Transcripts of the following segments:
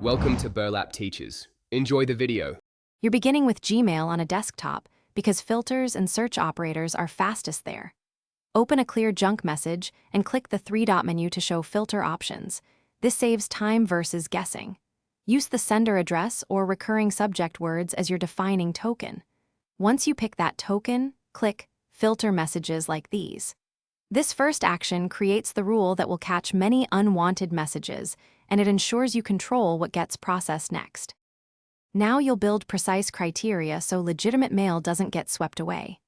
Welcome to Burlap Teachers. Enjoy the video. You're beginning with Gmail on a desktop because filters and search operators are fastest there. Open a clear junk message and click the three-dot menu to show filter options. This saves time versus guessing. Use the sender address or recurring subject words as your defining token. Once you pick that token, click Filter Messages like these. This first action creates the rule that will catch many unwanted messages, and it ensures you control what gets processed next. Now you'll build precise criteria so legitimate mail doesn't get swept away.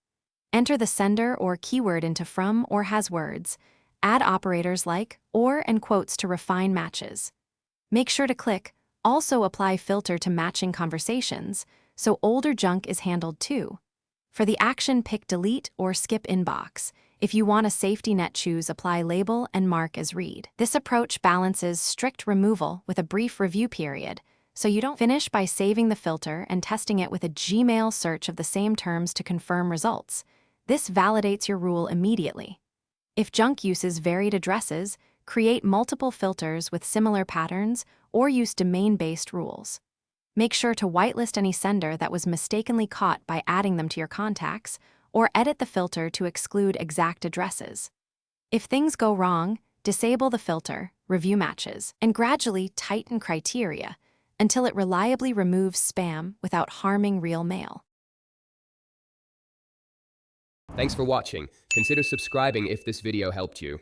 Enter the sender or keyword into from or has words. Add operators like or and quotes to refine matches. Make sure to click Also Apply Filter to matching conversations, so older junk is handled too. For the action, pick Delete or Skip Inbox. If you want a safety net, choose Apply Label and mark as Read. This approach balances strict removal with a brief review period, so you don't finish by saving the filter and testing it with a Gmail search of the same terms to confirm results. This validates your rule immediately. If junk uses varied addresses, create multiple filters with similar patterns or use domain-based rules. Make sure to whitelist any sender that was mistakenly caught by adding them to your contacts, or edit the filter to exclude exact addresses. If things go wrong, disable the filter, review matches, and gradually tighten criteria until it reliably removes spam without harming real mail. Thanks for watching. Consider subscribing if this video helped you.